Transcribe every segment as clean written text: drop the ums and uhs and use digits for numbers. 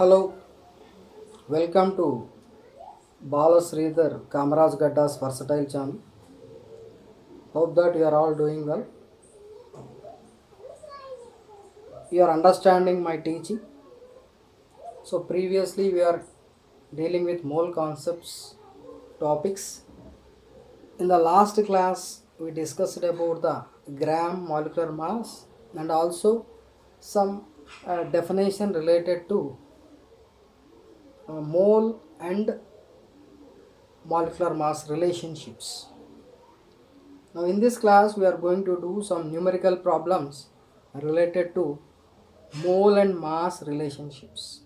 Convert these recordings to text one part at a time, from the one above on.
Hello, welcome to Bala Sridhar Kamaraj Gadda's versatile channel. Hope that you are all doing well. You are understanding my teaching. So previously we are dealing with mole concepts topics. In the last class we discussed about the gram molecular mass and also some definition related to mole and molecular mass relationships. Now in this class we are going to do some numerical problems related to mole and mass relationships.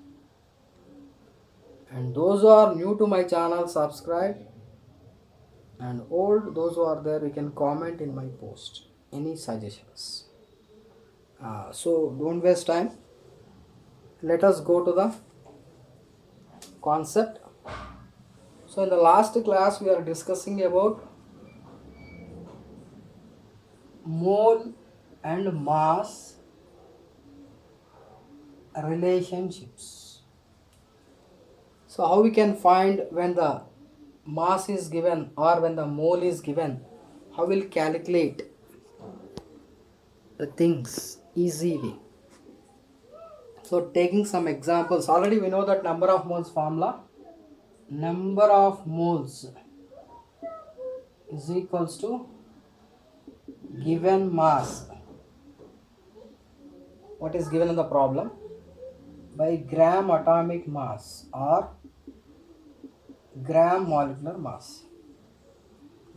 And those who are new to my channel subscribe, and old those who are there you can comment in my post any suggestions. So don't waste time. Let us go to the concept. So in the last class we are discussing about mole and mass relationships. So how we can find when the mass is given or when the mole is given, how we'll calculate the things easy way. So taking some examples, already we know that number of moles formula. Number of moles is equals to given mass. What is given in the problem? By gram atomic mass or gram molecular mass.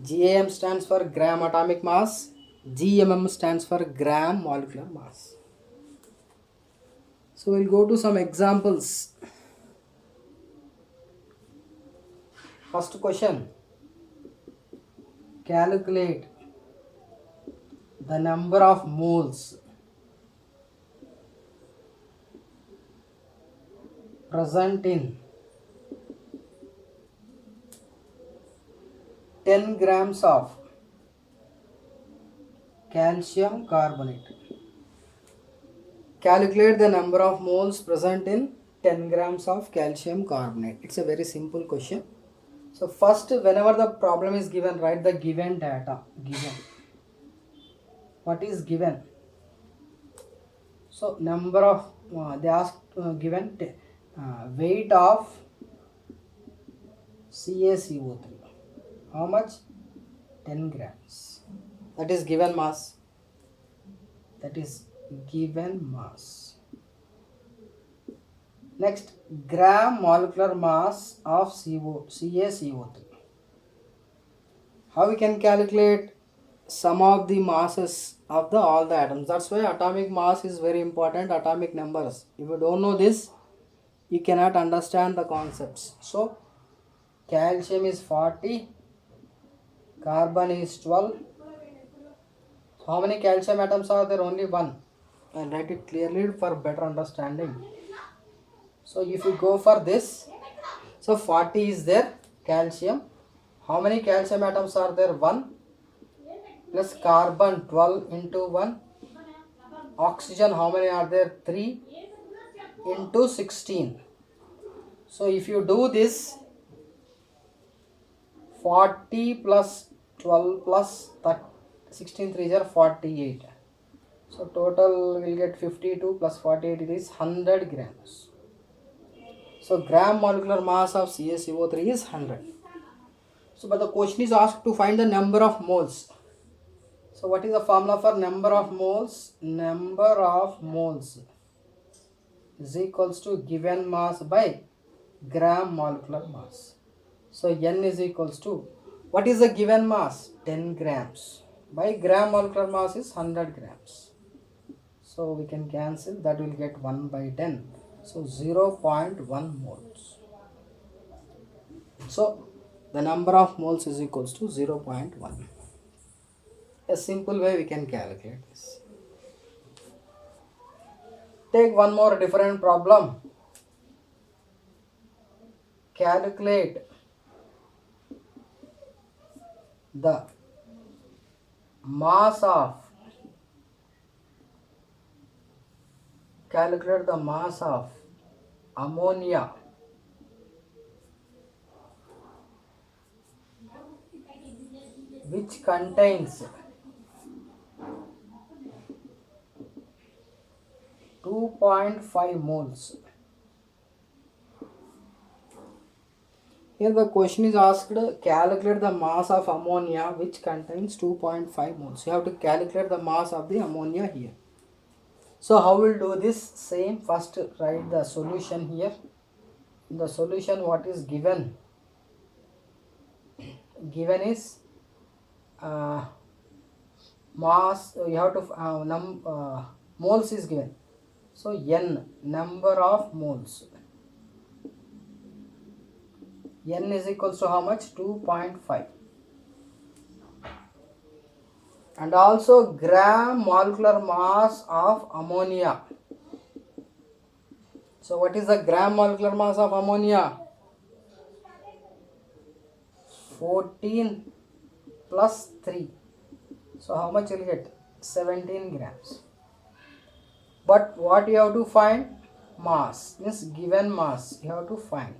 GAM stands for gram atomic mass. GMM stands for gram molecular mass. So we'll go to some examples. First question. Calculate the number of moles present in 10 grams of calcium carbonate. Calculate the number of moles present in 10 grams of calcium carbonate. It's a very simple question. So first, whenever the problem is given, write the given data. Given. What is given? So number of, they ask given weight of CaCO3. How much? 10 grams. That is given mass. That is given mass. Next, gram molecular mass of CaCO3. How we can calculate sum of the masses of the all the atoms? That's why atomic mass is very important. Atomic numbers. If you don't know this, you cannot understand the concepts. So calcium is 40, carbon is 12. So how many calcium atoms are there? Only one. I'll write it clearly for better understanding. So if you go for this, so 40 is there calcium. How many calcium atoms are there? 1 plus carbon 12 into 1. Oxygen how many are there? 3 into 16. So if you do this, 40 plus 12 plus 16 3 are 48. So total will get 52 plus 48, it is 100 grams. So gram molecular mass of CaCO3 is 100. So but the question is asked to find the number of moles. So what is the formula for number of moles? Number of moles is equals to given mass by gram molecular mass. So N is equals to, what is the given mass? 10 grams by gram molecular mass is 100 grams. So we can cancel, that will get 1 by 10. So 0.1 moles. So the number of moles is equals to 0.1. A simple way we can calculate this. Take one more different problem. Calculate the mass of ammonia which contains 2.5 moles. Here the question is asked, calculate the mass of ammonia which contains 2.5 moles. You have to calculate the mass of the ammonia here. So how we'll do this? Same, first write the solution here. In the solution, what is given? Given is mass, you have to moles is given. So n, number of moles. N is equals to how much? 2.5. And also gram molecular mass of ammonia. So what is the gram molecular mass of ammonia? 14 plus 3. So how much you will get? 17 grams. But what you have to find? Mass. Means given mass you have to find.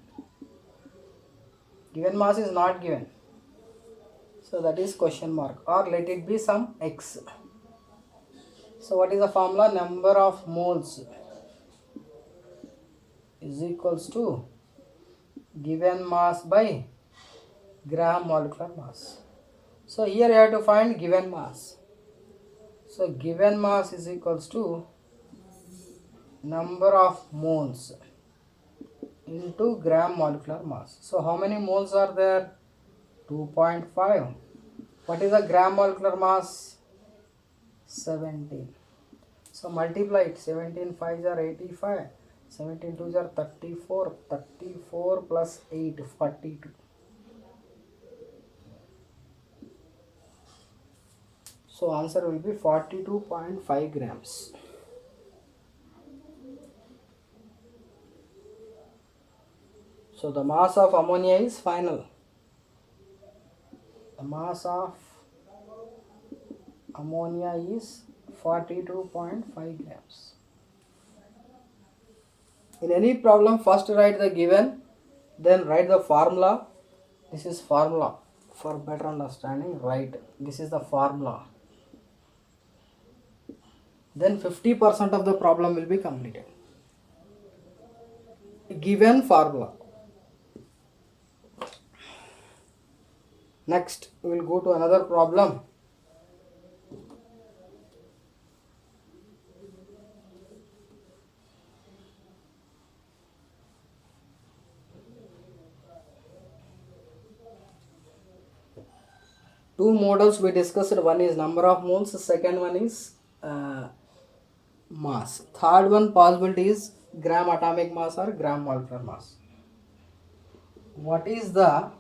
Given mass is not given. So that is question mark, or let it be some x. So what is the formula? Number of moles is equals to given mass by gram molecular mass. So here you have to find given mass. So given mass is equals to number of moles into gram molecular mass. So how many moles are there? 2.5. What is the gram molecular mass? 17. So multiply it. 17 5s are 85. 17 2s are 34. 34 plus 8, 42. So answer will be 42.5 grams. So the mass of ammonia is final. The mass of ammonia is 42.5 grams. In any problem, first write the given, then write the formula. This is formula. For better understanding, write. This is the formula. Then 50% of the problem will be completed. Given formula. Next, we will go to another problem. Two models we discussed. One is number of moles. Second one is mass. Third one possibility is gram atomic mass or gram molecular mass. What is the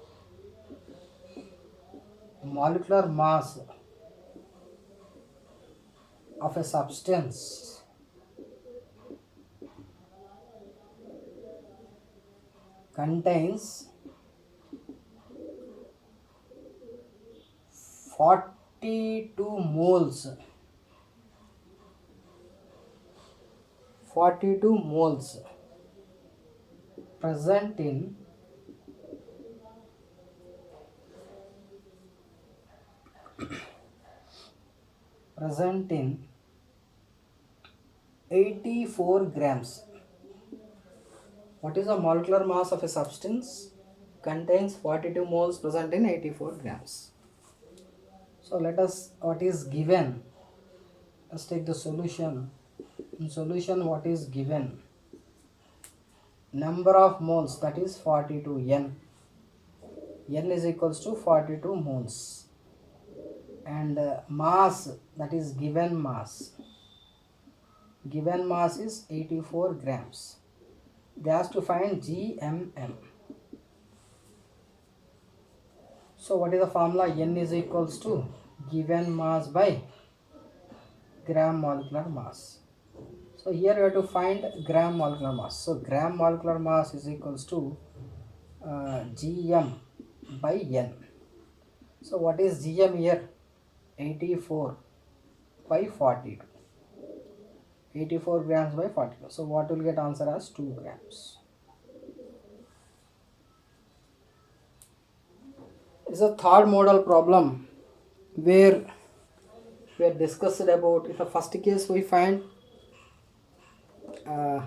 molecular mass of a substance contains 42 moles? 42 moles present in 84 grams. What is the molecular mass of a substance contains 42 moles present in 84 grams? So let us, what is given? Let's take the solution. In solution, what is given? Number of moles, that is 42, n. N is equals to 42 moles. And mass, that is given mass. Given mass is 84 grams. They asked to find GMM. So what is the formula? N is equals to given mass by gram molecular mass. So here we have to find gram molecular mass. So gram molecular mass is equals to GM by N. So what is GM here? 84 by 42. 84 grams by 42. So what will get answer as 2 grams. It's a third model problem where we are discussed about. In the first case we find uh,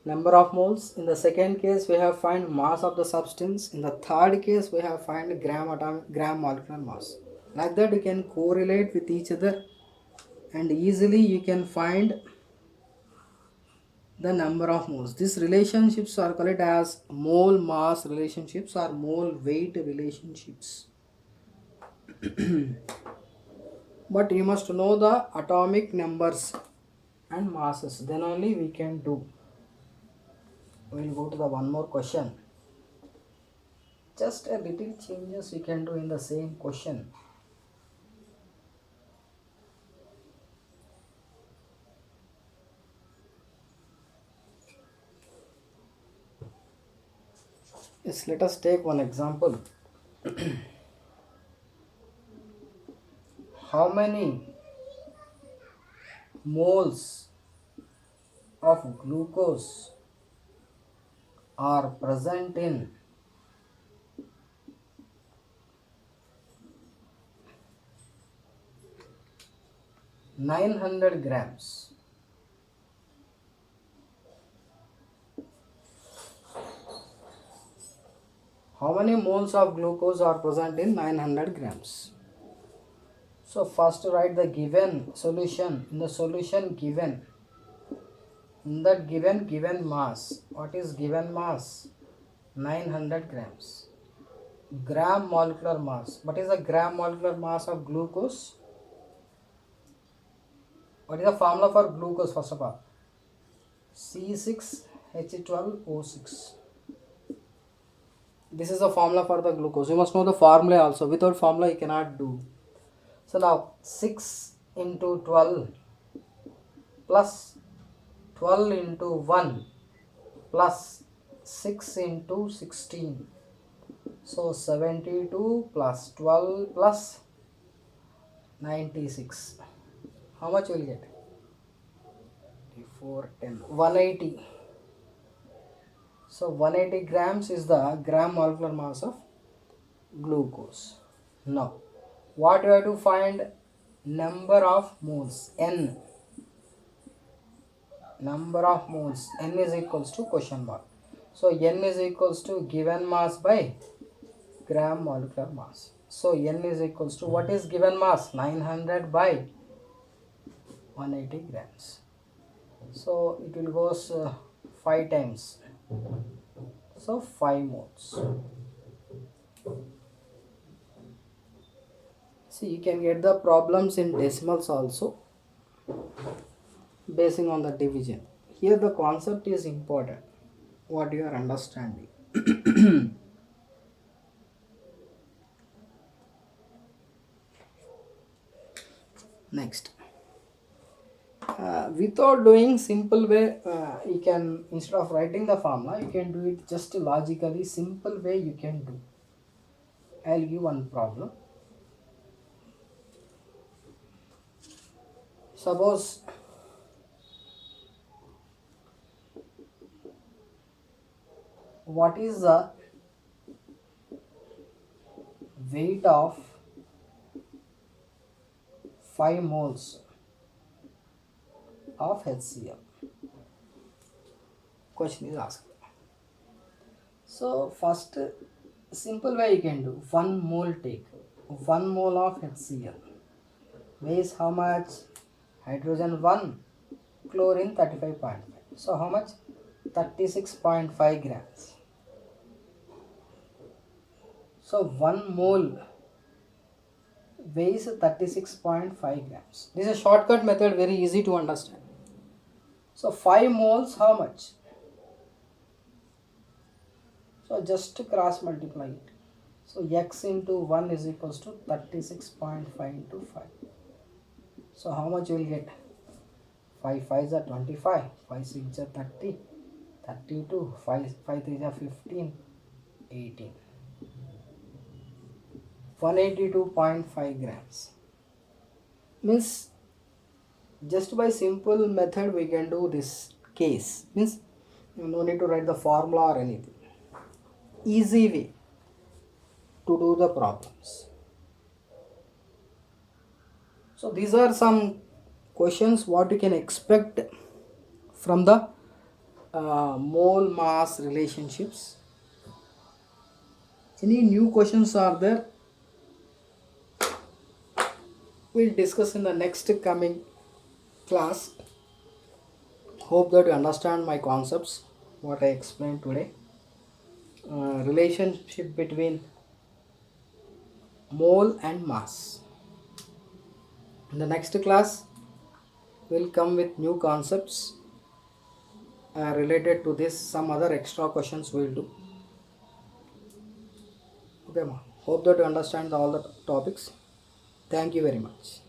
number of moles. In the second case we have find mass of the substance. In the third case we have find gram molecular mass. Like that you can correlate with each other and easily you can find the number of moles. These relationships are called as mole mass relationships or mole weight relationships. But you must know the atomic numbers and masses, then only we can do. We'll go to the one more question. Just a little changes we can do in the same question. Yes, let us take one example. How many moles of glucose are present in 900 grams? How many moles of glucose are present in 900 grams? So first write the given solution. In the solution given, in that given mass, what is given mass? 900 grams. Gram molecular mass. What is the gram molecular mass of glucose? What is the formula for glucose first of all? C6H12O6. This is the formula for the glucose. You must know the formula also. Without formula you cannot do. So now 6 into 12 plus 12 into 1 plus 6 into 16. So 72 plus 12 plus 96. How much will get? 4, 10, 180. So 180 grams is the gram molecular mass of glucose. Now what you have to find? Number of moles, n. Number of moles, n is equals to question mark. So n is equals to given mass by gram molecular mass. So n is equals to, what is given mass? 900 by 180 grams. So it will goes 5 times. So 5 moles. See, you can get the problems in decimals also, basing on the division. Here the concept is important, what you are understanding. Next, without doing simple way, you can, instead of writing the formula, you can do it just logically. Simple way you can do. I'll give one problem. Suppose what is the weight of 5 moles of HCl? Question is asked. So first simple way you can do, 1 mole take. 1 mole of HCl weighs how much? Hydrogen 1, chlorine 35.5. So how much? 36.5 grams. So 1 mole weighs 36.5 grams. This is a shortcut method, very easy to understand. So 5 moles how much? So just cross multiply it. So x into 1 is equals to 36.5 into 5. So how much you will get? 5 5s are 25, 5 6 are 30, 32, 5 3 are 15, 18. 182.5 grams. Means just by simple method we can do this case. Means you no need to write the formula or anything. Easy way to do the problems. So these are some questions what you can expect from the mole mass relationships. Any new questions are there? We'll discuss in the next coming class. Hope that you understand my concepts, what I explained today. Relationship between mole and mass. In the next class, we'll come with new concepts related to this. Some other extra questions we'll do. Okay, ma. Hope that you understand all the topics. Thank you very much.